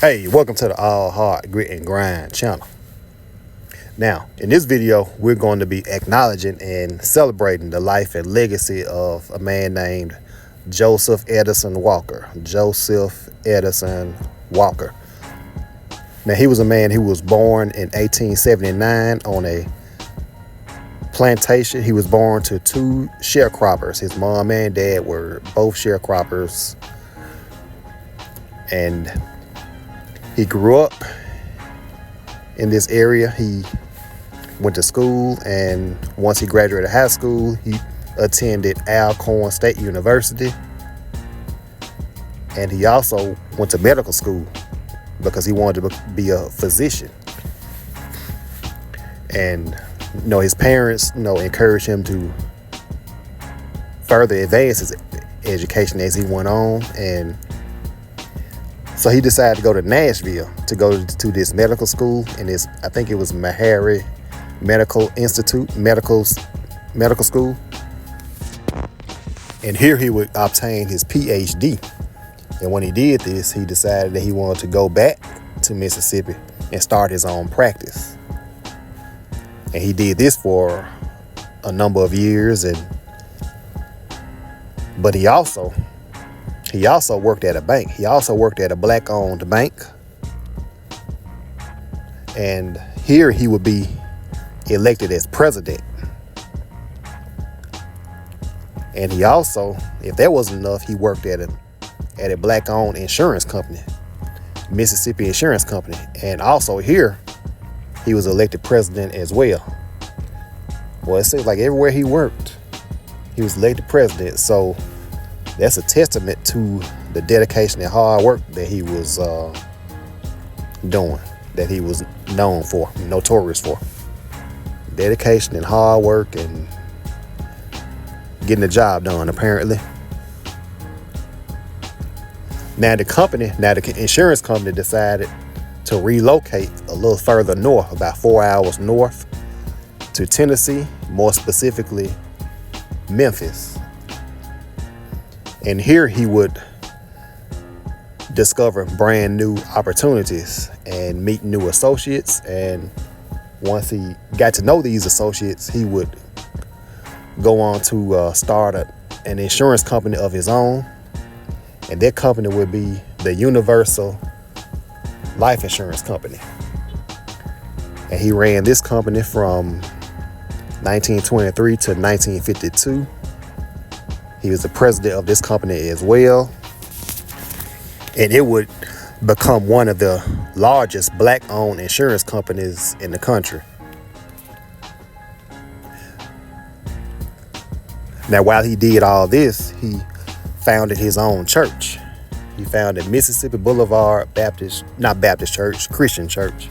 Hey, welcome to the All Hard Grit and Grind channel. Now, in this video, we're going to be acknowledging and celebrating the life and legacy of a man named Joseph Edison Walker. Joseph Edison Walker. Now, he was a man who was born in 1879 on a plantation. He was born to two sharecroppers. His mom and dad were both sharecroppers. And he grew up in this area. He went to school, and once he graduated high school, he attended Alcorn State University. And he also went to medical school because he wanted to be a physician. And his parents encouraged him to further advance his education as he went on. And so he decided to go to Nashville to go to this medical school, and I think it was Meharry Medical Institute, medical school. And here he would obtain his PhD. And when he did this, he decided that he wanted to go back to Mississippi and start his own practice. And he did this for a number of years, but he also worked at a bank. He also worked at a black-owned bank. And here he would be elected as president. And he also, if that wasn't enough, he worked at a black-owned insurance company, Mississippi Insurance Company. And also here, he was elected president as well. Well, it seems like everywhere he worked, he was elected president. So that's a testament to the dedication and hard work that he was doing, that he was notorious for. Dedication and hard work and getting the job done, apparently. Now the insurance company decided to relocate a little further north, about 4 hours north, to Tennessee, more specifically Memphis. And here he would discover brand new opportunities and meet new associates. And once he got to know these associates, he would go on to start an insurance company of his own. And that company would be the Universal Life Insurance Company. And he ran this company from 1923 to 1952. He was the president of this company as well. And it would become one of the largest black-owned insurance companies in the country. Now, while he did all this, he founded his own church. He founded Mississippi Boulevard Christian Church.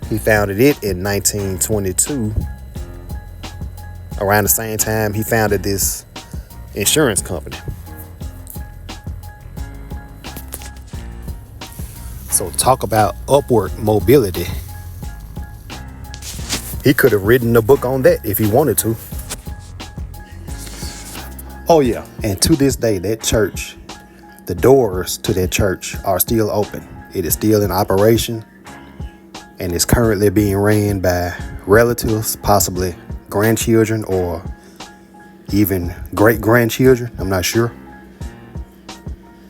He founded it in 1922. Around the same time, he founded this insurance company. So talk about upward mobility. He could have written a book on that if he wanted to. Oh yeah, and to this day, that church, the doors to that church are still open. It is still in operation, and it's currently being ran by relatives, possibly grandchildren or even great-grandchildren. I'm not sure.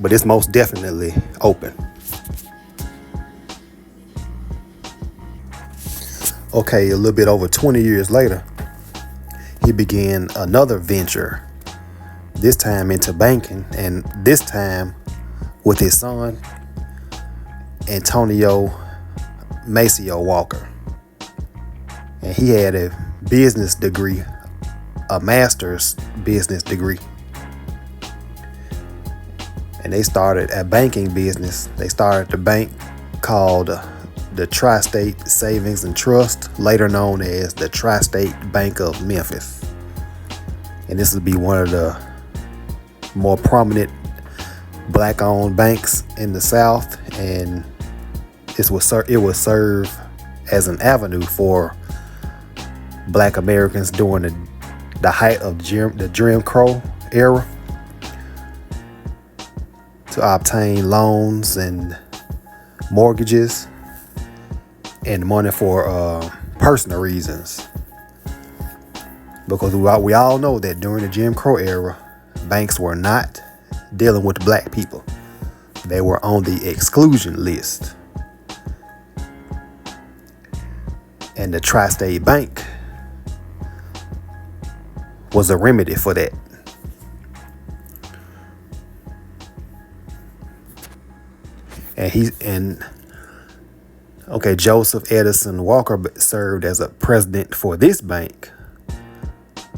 But it's most definitely open. Okay, a little bit over 20 years later, he began another venture, this time into banking, and this time with his son, Antonio Maceo Walker. And he had a business degree, a master's business degree. And they started a banking business. They started a bank called the Tri-State Savings and Trust, later known as the Tri-State Bank of Memphis. And this would be one of the more prominent black-owned banks in the South, and it would serve as an avenue for Black Americans during the height of the Jim Crow era to obtain loans and mortgages and money for personal reasons. Because we all know that during the Jim Crow era, banks were not dealing with black people. They were on the exclusion list. And the Tri-State Bank was a remedy for that. Joseph Edison Walker served as a president for this bank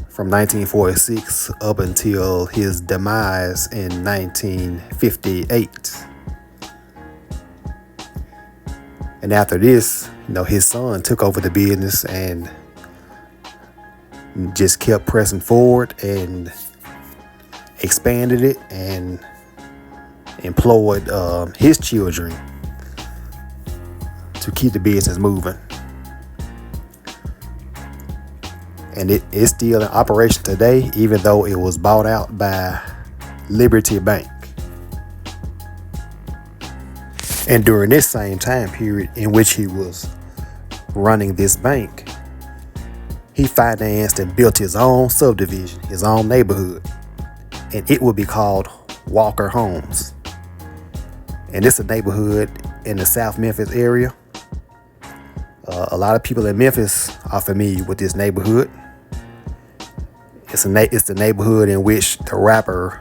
from 1946 up until his demise in 1958. And after this, his son took over the business and just kept pressing forward and expanded it and employed his children to keep the business moving. And it's still in operation today, even though it was bought out by Liberty Bank. And during this same time period in which he was running this bank, he financed and built his own subdivision, his own neighborhood, and it would be called Walker Homes. And it's a neighborhood in the South Memphis area. A lot of people in Memphis are familiar with this neighborhood. It's the neighborhood in which the rapper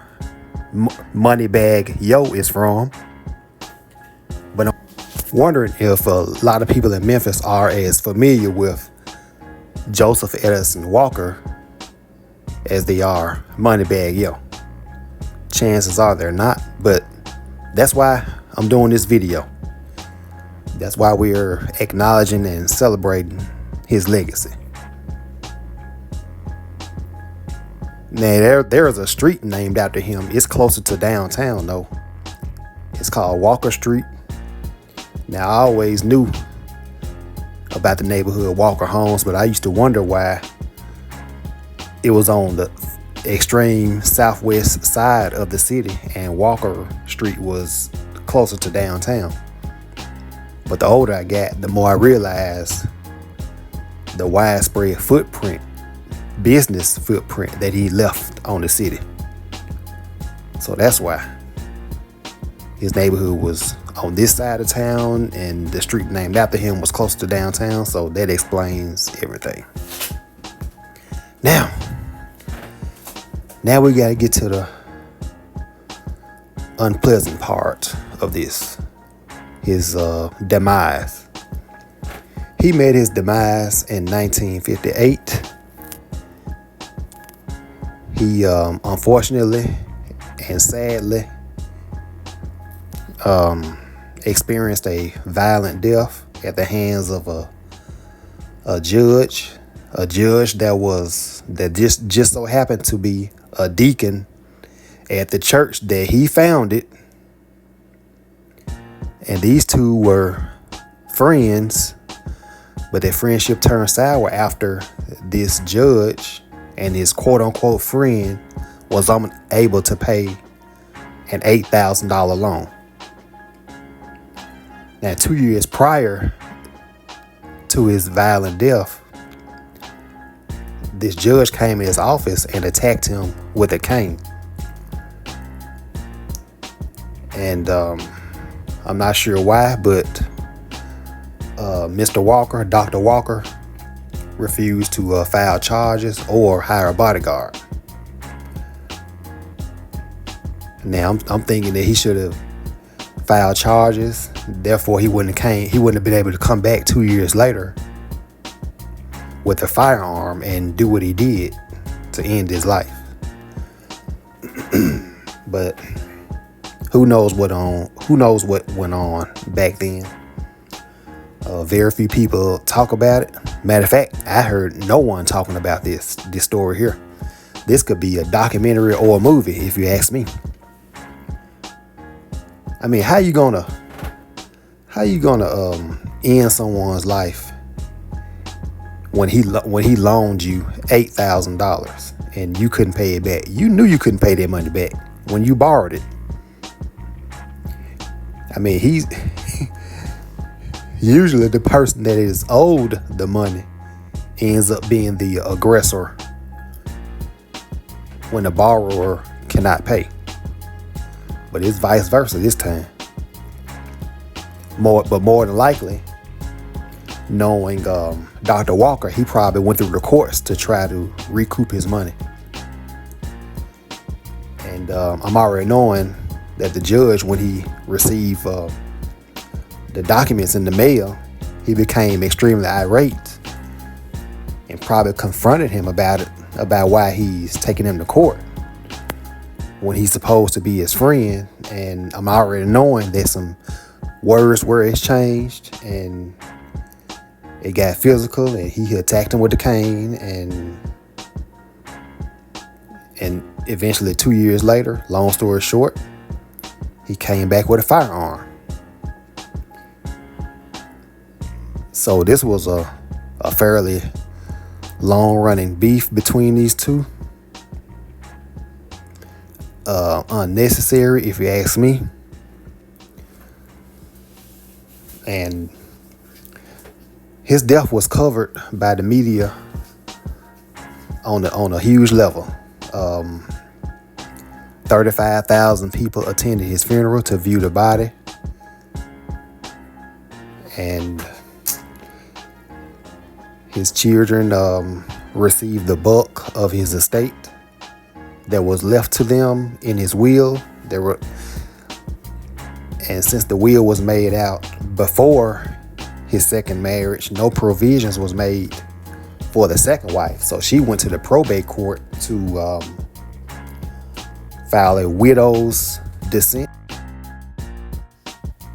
Moneybagg Yo is from. But I'm wondering if a lot of people in Memphis are as familiar with Joseph Edison Walker as they are Moneybagg Yo. Chances are they're not, but that's why I'm doing this video. That's why we're acknowledging and celebrating his legacy. Now, there is a street named after him. It's closer to downtown, though. It's called Walker Street. Now, I always knew about the neighborhood Walker Homes, but I used to wonder why it was on the extreme southwest side of the city and Walker Street was closer to downtown. But the older I got, the more I realized the widespread business footprint that he left on the city. So that's why his neighborhood was on this side of town and the street named after him was close to downtown. So that explains everything. Now we got to get to the unpleasant part of this. His demise. He made his demise in 1958. He unfortunately and sadly experienced a violent death at the hands of a judge that just so happened to be a deacon at the church that he founded. And these two were friends, but their friendship turned sour after this judge and his quote-unquote friend was unable to pay an $8,000 loan. Now, 2 years prior to his violent death, this judge came in his office and attacked him with a cane. And I'm not sure why, but Mr. Walker, Dr. Walker, refused to file charges or hire a bodyguard. Now I'm thinking that he should have filed charges. Therefore, he wouldn't have been able to come back 2 years later with a firearm and do what he did to end his life. But who knows what went on back then? Very few people talk about it. Matter of fact, I heard no one talking about this story here. This could be a documentary or a movie, if you ask me. I mean, how you gonna end someone's life when he loaned you $8,000 and you couldn't pay it back? You knew you couldn't pay that money back when you borrowed it. I mean, Usually the person that is owed the money ends up being the aggressor when the borrower cannot pay. But it's vice versa this time. More than likely, knowing Dr. Walker, he probably went through the courts to try to recoup his money. And I'm already knowing that the judge, when he received the documents in the mail, he became extremely irate and probably confronted him about why he's taking him to court when he's supposed to be his friend. And I'm already knowing that some words were exchanged and it got physical, and he attacked him with the cane, and eventually 2 years later, long story short, he came back with a firearm. So this was a fairly long-running beef between these two. Unnecessary, if you ask me. And his death was covered by the media on a huge level. 35,000 people attended his funeral to view the body. And his children received the bulk of his estate that was left to them in his will. And since the will was made out before his second marriage, no provisions was made for the second wife. So she went to the probate court to file a widow's descent.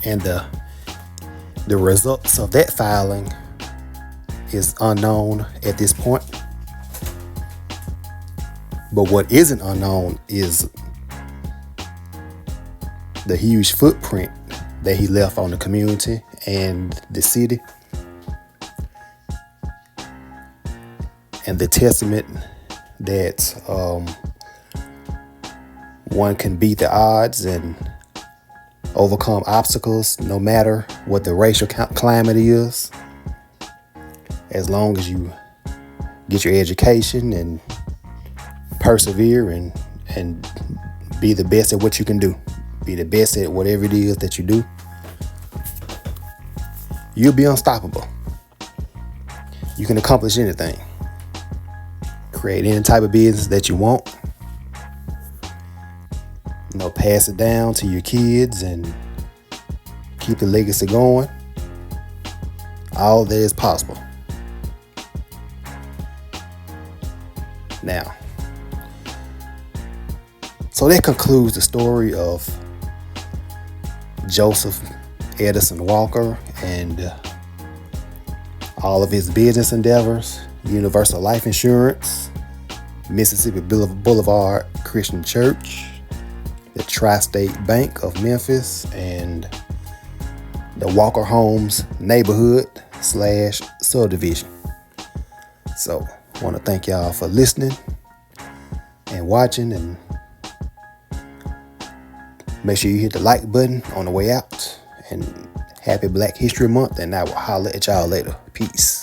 And the results of that filing is unknown at this point. But what isn't unknown is the huge footprint that he left on the community and the city, and the testament that one can beat the odds and overcome obstacles no matter what the racial climate is, as long as you get your education and persevere and be the best at what you can do. Be the best at whatever it is that you do. You'll be unstoppable. You can accomplish anything. Create any type of business that you want. Pass it down to your kids and keep the legacy going. All that is possible. Now, so that concludes the story of Joseph Edison Walker and all of his business endeavors: Universal Life Insurance, Mississippi Boulevard Christian Church, the Tri-State Bank of Memphis, and the Walker Homes neighborhood / subdivision. So I want to thank y'all for listening and watching, and make sure you hit the like button on the way out. And happy Black History Month, and I will holler at y'all later. Peace.